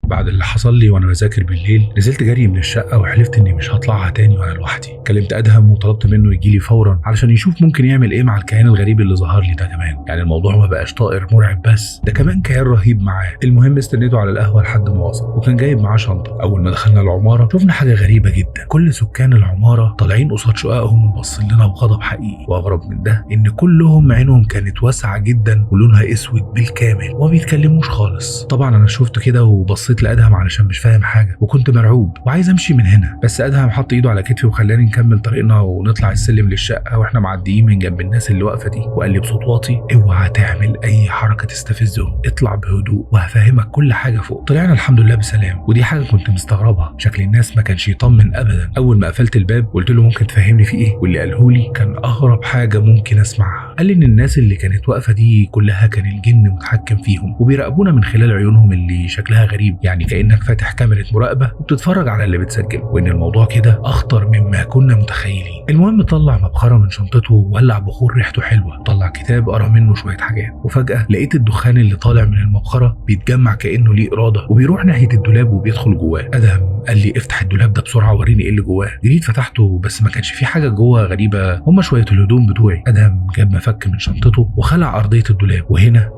بعد اللي حصل لي وانا بذاكر بالليل نزلت جري من الشقه وحلفت اني مش هطلعها تاني وانا لوحدي. كلمت ادهم وطلبت منه يجي لي فورا علشان يشوف ممكن يعمل ايه مع الكيان الغريب اللي ظهر لي ده كمان. يعني الموضوع ما بقاش طائر مرعب بس، ده كمان كيان رهيب معاه. المهم استنيته على القهوه لحد ما وصل وكان جايب معاه شنطه. اول ما دخلنا العماره شفنا حاجه غريبه جدا، كل سكان العماره طالعين قصاد شققهم وباصين لنا بغضب حقيقي. واغرب من ده ان كلهم عينهم كانت واسعه جدا ولونها اسود بالكامل وما بيتكلموش خالص. طبعا انا شفت كده وبصيت لادهم علشان مش فاهم حاجه وكنت مرعوب وعايز امشي من هنا، بس ادهم حط ايده على كتفي وخلاني نكمل طريقنا ونطلع السلم للشقه واحنا معديين من جنب الناس اللي واقفه دي، وقال لي بصوت واطي اوعى تعمل اي حركه تستفزهم، اطلع بهدوء وهفهمك كل حاجه فوق. طلعنا الحمد لله بسلام، ودي حاجه كنت مستغربها، شكل الناس ما كانش يطمن ابدا. اول ما قفلت الباب قلت له ممكن تفهمني في ايه، واللي قاله لي كان اغرب حاجه ممكن اسمعها. قال لي ان الناس اللي كانت واقفه دي كلها كان الجن متحكم فيهم وبيراقبونا من خلال عيونهم اللي شكلها غريب، يعني كانك فاتح كاميرا مراقبه وبتتفرج على اللي بتسجله، وان الموضوع كده اخطر مما كنا متخيلين. المهم طلع مبخره من شنطته وولع بخور ريحته حلوه، طلع كتاب قرا منه شويه حاجات، وفجاه لقيت الدخان اللي طالع من المبخره بيتجمع كانه ليه اراده وبيروح ناحيه الدولاب وبيدخل جواه. ادهم قال لي افتح الدولاب ده بسرعه وريني ايه اللي جواه. جريت فتحته بس ما كانش في حاجه جوه غريبه، هما شويه الهدوم بتوعي. ادهم جاب مفك من شنطته وخلع ارضيه الدولاب، وهنا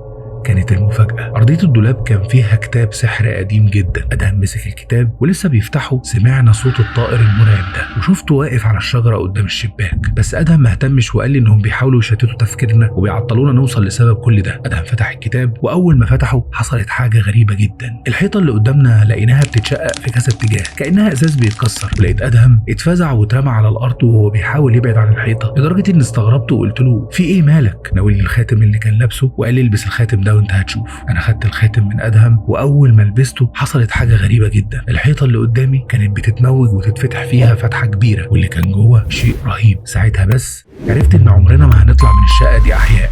كانت المفاجأة. أرضية الدولاب كان فيها كتاب سحر قديم جدا. أدهم مسك الكتاب ولسه بيفتحه سمعنا صوت الطائر المرعب ده وشفته واقف على الشجرة قدام الشباك، بس أدهم ما اهتمش وقال لي إنهم بيحاولوا يشتتوا تفكيرنا وبيعطلونا نوصل لسبب كل ده. أدهم فتح الكتاب وأول ما فتحه حصلت حاجة غريبة جدا، الحيطة اللي قدامنا لقيناها بتتشقق في كذا اتجاه كأنها إزاز بيتكسر، ولقيت أدهم اتفزع واترمى على الأرض وهو بيحاول يبعد عن الحيطة، لدرجة إني استغربت وقلت له في إيه مالك؟ ناولني الخاتم اللي كان لابسه وقال لي البس الخاتم ده وانت هتشوف. انا خدت الخاتم من ادهم واول ما لبسته حصلت حاجه غريبه جدا، الحيطه اللي قدامي كانت بتتموج وتتفتح فيها فتحه كبيره واللي كان جوه شيء رهيب. ساعتها بس عرفت ان عمرنا ما هنطلع من الشقه دي احياء.